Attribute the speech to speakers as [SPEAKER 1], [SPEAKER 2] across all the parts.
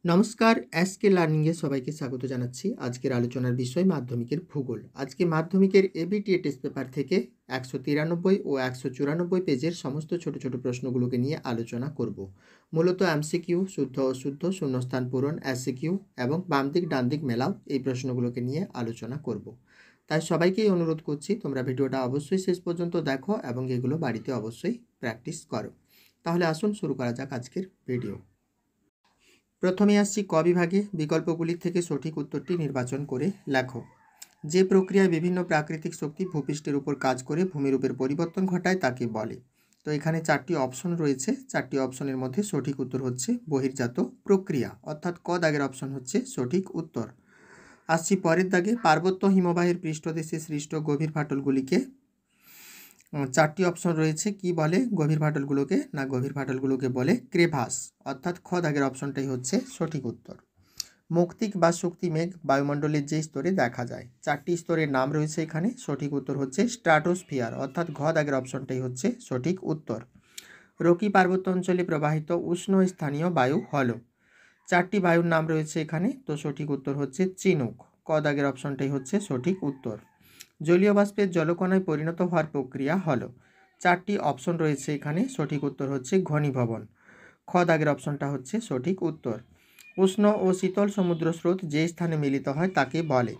[SPEAKER 1] নমস্কার, এসকে লার্নিংয়ে সবাইকে স্বাগত জানাচ্ছি। আজকের আলোচনার বিষয় মাধ্যমিকের ভূগোল। আজকে মাধ্যমিকের এবিটিএ টেস্ট পেপার থেকে 193 ও 194 পেজের সমস্ত ছোট ছোট প্রশ্নগুলোকে নিয়ে আলোচনা করব। মূলত এমসিকিউ, শুদ্ধ অশুদ্ধ, শূন্যস্থান পূরণ, এসিকিউ এবং বাম দিক ডান দিক মেলাও এই প্রশ্নগুলোকে নিয়ে আলোচনা করব। তাই সবাইকেই অনুরোধ করছি তোমরা ভিডিওটা অবশ্যই শেষ পর্যন্ত দেখো এবং এগুলো বাড়িতে অবশ্যই প্র্যাকটিস করো। তাহলে আসুন শুরু করা যাক আজকের ভিডিও। প্রথমে আসছি ক বিভাগে। বিকল্পগুলি থেকে সঠিক উত্তরটি নির্বাচন করে লেখো। যে প্রক্রিয়ায় বিভিন্ন প্রাকৃতিক শক্তি ভূপৃষ্ঠের উপর কাজ করে ভূমিরূপের পরিবর্তন ঘটায় তাকে বলে। তো এখানে চারটি অপশন রয়েছে। চারটি অপশনের মধ্যে সঠিক উত্তর হচ্ছে বহির্জাত প্রক্রিয়া, অর্থাৎ ক দাগের অপশন হচ্ছে সঠিক উত্তর। আসছি পরের দাগে। পার্বত্য হিমবাহের পৃষ্ঠদেশে সৃষ্ট গভীর ফাটলগুলিকে, চারটি অপশন রয়েছে, কি বলে গভীর ফাটলগুলোকে? না, গভীর ফাটলগুলোকে বলে ক্রেভাস, অর্থাৎ খ দাগের অপশনটাই হচ্ছে সঠিক উত্তর। মৌক্তিক বা শক্তি মেঘ বায়ুমণ্ডলের যে স্তরে দেখা যায়, চারটি স্তরের নাম রয়েছে এখানে। সঠিক উত্তর হচ্ছে স্ট্রাটোস্ফিয়ার, অর্থাৎ ঘ দাগের অপশনটাই হচ্ছে সঠিক উত্তর। রকি পার্বত্য অঞ্চলে প্রবাহিত উষ্ণ স্থানীয় বায়ু হল, চারটি বায়ুর নাম রয়েছে এখানে। তো সঠিক উত্তর হচ্ছে চিনুক, ক দাগের অপশনটাই হচ্ছে সঠিক উত্তর। জলীয় বাষ্পের জলকণায় পরিণত হওয়ার প্রক্রিয়া হলো, চারটি অপশন রয়েছে এখানে। সঠিক উত্তর হচ্ছে ঘনীভবন, খ দাগের অপশনটা হচ্ছে সঠিক উত্তর। উষ্ণ ও শীতল সমুদ্র স্রোত যে স্থানে মিলিত হয় তাকে বলে।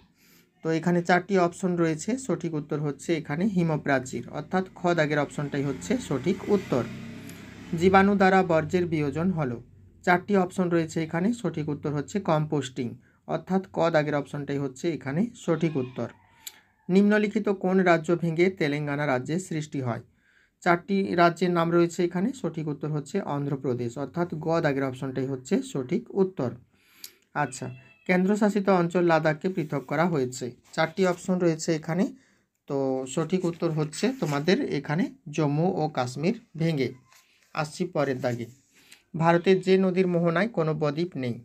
[SPEAKER 1] তো এখানে চারটি অপশন রয়েছে। সঠিক উত্তর হচ্ছে এখানে হিমপ্রাচীর, অর্থাৎ খ দাগের অপশনটাই হচ্ছে সঠিক উত্তর। জীবাণু দ্বারা বর্জ্যের বিয়োজন হলো, চারটি অপশন রয়েছে এখানে। সঠিক উত্তর হচ্ছে কম্পোস্টিং, অর্থাৎ ক দাগের অপশনটাই হচ্ছে এখানে সঠিক উত্তর। নিম্নলিখিত কোন রাজ্য ভেঙে তেলেঙ্গানা রাজ্যের সৃষ্টি হয়? চারটি রাজ্যের নাম রয়েছে এখানে। সঠিক উত্তর হচ্ছে অন্ধ্রপ্রদেশ, অর্থাৎ গ দাগের অপশনটাই হচ্ছে সঠিক উত্তর। আচ্ছা, কেন্দ্রশাসিত অঞ্চল লাদাখকে পৃথক করা হয়েছে, চারটি অপশন রয়েছে এখানে। তো সঠিক উত্তর হচ্ছে তোমাদের এখানে জম্মু ও কাশ্মীর ভেঙে। আসছি পরের দাগে। ভারতের যে নদীর মোহনায় কোনো বদ্বীপ নেই,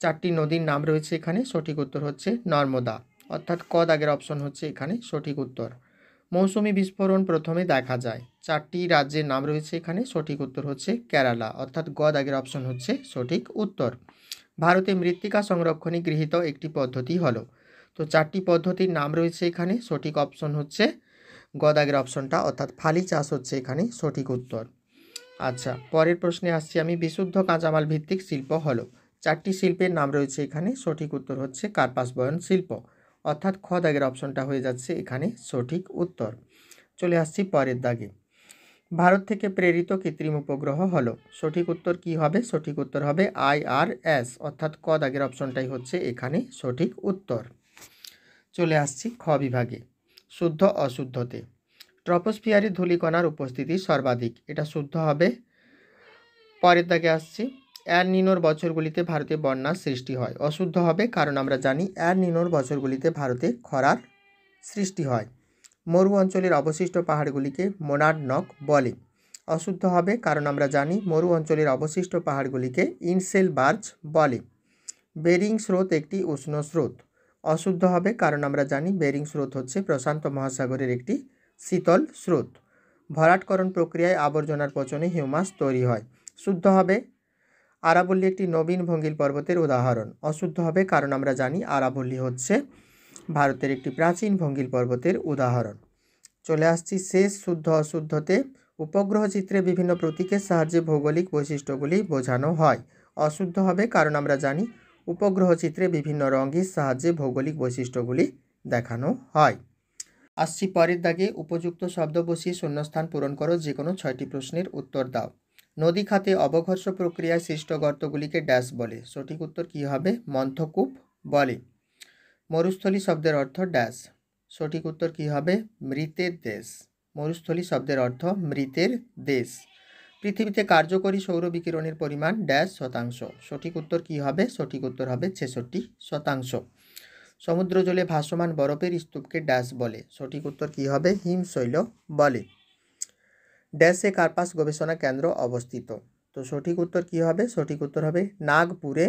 [SPEAKER 1] চারটি নদীর নাম রয়েছে এখানে। সঠিক উত্তর হচ্ছে নর্মদা, অর্থাৎ ক দাগের অপশন হচ্ছে এখানে সঠিক উত্তর। মৌসুমি বিস্ফোরণ প্রথমে দেখা যায়, চারটি রাজ্যের নাম রয়েছে এখানে। সঠিক উত্তর হচ্ছে কেরালা, অর্থাৎ গ দাগের অপশন হচ্ছে সঠিক উত্তর। ভারতে মৃত্তিকা সংরক্ষণে গৃহীত একটি পদ্ধতি হলো, তো চারটি পদ্ধতির নাম রয়েছে এখানে। সঠিক অপশন হচ্ছে গ দাগের অপশনটা, অর্থাৎ ফালি চাষ হচ্ছে এখানে সঠিক উত্তর। আচ্ছা, পরের প্রশ্নে আসছি আমি। বিশুদ্ধ কাঁচামাল ভিত্তিক শিল্প হলো, চারটি শিল্পের নাম রয়েছে এখানে। সঠিক উত্তর হচ্ছে কার্পাস বয়ন শিল্প, অর্থাৎ খ দাগের অপশনটা হয়ে যাচ্ছে এখানে সঠিক উত্তর। চলে আসছি পরের দাগে। ভারত থেকে প্রেরিত কৃত্রিম উপগ্রহ হলো, সঠিক উত্তর কি হবে? সঠিক উত্তর হবে IRS, অর্থাৎ ক দাগের অপশনটাই হচ্ছে এখানে সঠিক উত্তর। চলে আসছি খ বিভাগে। শুদ্ধ অশুদ্ধতে। ট্রপোস্ফিয়ারে ধূলিকণার উপস্থিতি সর্বাধিক, এটা শুদ্ধ হবে। পরের দাগে আসছি। এল নিনোর বছরগুলিতে ভারতে বন্যার সৃষ্টি হয়, অশুদ্ধ হবে, কারণ আমরা জানি এল নিনোর বছরগুলিতে ভারতে খরার সৃষ্টি হয়। মরু অঞ্চলের অবশিষ্ট পাহাড়গুলিকে মোনাডনক বলে, অশুদ্ধ হবে, কারণ আমরা জানি মরু অঞ্চলের অবশিষ্ট পাহাড়গুলিকে ইনসেলবার্জ বলে। বেরিং স্রোত একটি উষ্ণ স্রোত, অশুদ্ধ হবে, কারণ আমরা জানি বেরিং স্রোত হচ্ছে প্রশান্ত মহাসাগরের একটি শীতল স্রোত। ভরাটকরণ প্রক্রিয়ায় আবর্জনার পচনে হিউমাস তৈরি হয়, শুদ্ধ হবে। আরাবল্লী একটি নবীন ভঙ্গিল পর্বতের উদাহরণ, অশুদ্ধ হবে, কারণ আমরা জানি আরাবল্লী হচ্ছে ভারতের একটি প্রাচীন ভঙ্গিল পর্বতের উদাহরণ। চলে আসছি শেষ শুদ্ধ অশুদ্ধতে। উপগ্রহ চিত্রে বিভিন্ন প্রতীকের সাহায্যে ভৌগোলিক বৈশিষ্ট্যগুলি বোঝানো হয়, অশুদ্ধ হবে, কারণ আমরা জানি উপগ্রহ চিত্রে বিভিন্ন রঙের সাহায্যে ভৌগোলিক বৈশিষ্ট্যগুলি দেখানো হয়। আসছি পরের দাগে। উপযুক্ত শব্দ বসিয়ে শূন্যস্থান পূরণ করো, যে কোনো 6টি প্রশ্নের উত্তর দাও। নদী খাতে অবঘর্ষ প্রক্রিয়ায় সৃষ্ট গর্তগুলিকে ড্যাশ বলে, সঠিক উত্তর কি হবে? মন্থকূপ বলে। মরুস্থলী শব্দের অর্থ ড্যাশ, সঠিক উত্তর কি হবে? মৃতের দেশ। মরুস্থলী শব্দের অর্থ মৃতের দেশ। পৃথিবীতে কার্যকরী সৌর বিকিরণের পরিমাণ ড্যাশ শতাংশ, সঠিক উত্তর কি হবে? সঠিক উত্তর হবে 66%। সমুদ্র জলে ভাসমান বরফের স্তূপকে ড্যাশ বলে, সঠিক উত্তর কি হবে? হিমশৈল বলে। ড্যাশে কার্পাস গবেষণা কেন্দ্র অবস্থিত, তো সঠিক উত্তর কি হবে? সঠিক উত্তর হবে নাগপুরে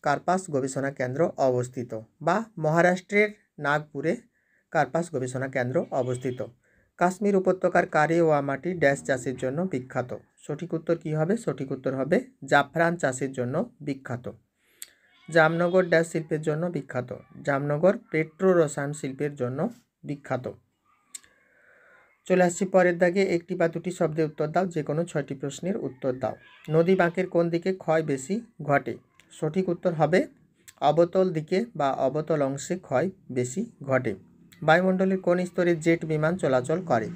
[SPEAKER 1] কার্পাস গবেষণা কেন্দ্র অবস্থিত, বা মহারাষ্ট্রের নাগপুরে কার্পাস গবেষণা কেন্দ্র অবস্থিত। কাশ্মীর উপত্যকার কারেওয়া মাটি ড্যাশ চাষের জন্য বিখ্যাত, সঠিক উত্তর কি হবে? সঠিক উত্তর হবে জাফরান চাষের জন্য বিখ্যাত। জামনগর ড্যাশ শিল্পের জন্য বিখ্যাত। জামনগর পেট্রো রসায়ন শিল্পের জন্য বিখ্যাত। চলে আসছি পরের দাগে, একটি বা দুটি শব্দে উত্তর দাও, যে কোনো 6টি প্রশ্নের উত্তর দাও। নদী বাঁকের কোন দিকে ক্ষয় বেশি ঘটে? সঠিক উত্তর হবে অবতল দিকে বা অবতল অংশে ক্ষয় বেশি ঘটে। বায়ুমণ্ডলের কোন স্তরে জেট বিমান চলাচল করে?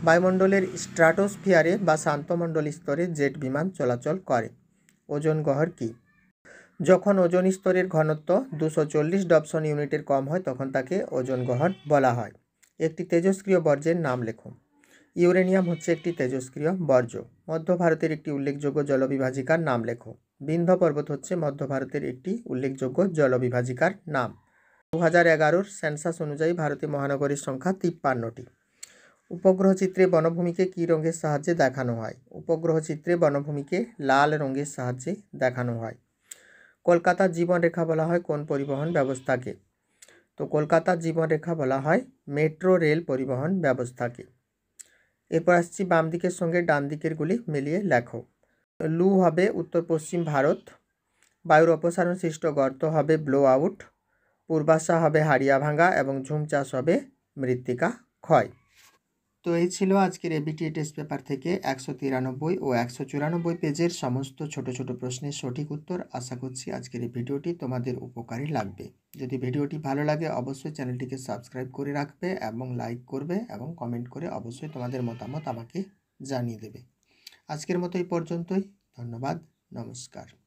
[SPEAKER 1] বায়ুমণ্ডলের স্ট্র্যাটোস্ফিয়ারে বা শান্তমণ্ডল স্তরে জেট বিমান চলাচল করে। ওজোন গহ্বর কি? যখন ওজোন স্তরের ঘনত্ব 240 ডবসন ইউনিটের কম হয় তখন তাকে ওজোন গহ্বর বলা হয়। একটি তেজস্ক্রিয় বর্জ্যের নাম লেখো। ইউরেনিয়াম হচ্ছে একটি তেজস্ক্রিয় বর্জ্য। মধ্য ভারতের একটি উল্লেখযোগ্য জলবিভাজিকার নাম লেখো। বিন্ধ্য পর্বত হচ্ছে মধ্য ভারতের একটি উল্লেখযোগ্য জলবিভাজিকার নাম। 2011 সেন্সাস অনুযায়ী ভারতে মহানগরীর সংখ্যা 53টি। উপগ্রহ চিত্রে বনভূমিকে কী রঙের সাহায্যে দেখানো হয়? উপগ্রহ চিত্রে বনভূমিকে লাল রঙের সাহায্যে দেখানো হয়। কলকাতার জীবনরেখা বলা হয় কোন পরিবহন ব্যবস্থাকে? তো কলকাতার জীবনরেখা বলা হয় মেট্রো রেল পরিবহন ব্যবস্থাকে। এরপর আসছি বাম দিকের সঙ্গে ডান দিকেরগুলি মিলিয়ে লেখো। লু হবে উত্তর পশ্চিম ভারত। বায়ুর অপসারণ সৃষ্ট গর্ত হবে ব্লো আউট। পূর্বাশা হবে হাড়িয়া ভাঙা এবং ঝুম চাষ হবে মৃত্তিকা ক্ষয়। তো এই ছিল আজকের এবিটি টেস্ট পেপার থেকে 193 ও 194 পেজের সমস্ত ছোট ছোট প্রশ্নের সঠিক উত্তর। আশা করছি আজকের এই ভিডিওটি তোমাদের উপকারী লাগবে। যদি ভিডিওটি ভালো লাগে অবশ্যই চ্যানেলটিকে সাবস্ক্রাইব করে রাখবে এবং লাইক করবে এবং কমেন্ট করে অবশ্যই তোমাদের মতামত আমাকে জানিয়ে দেবে। আজকের মতো এই পর্যন্তই। ধন্যবাদ। নমস্কার।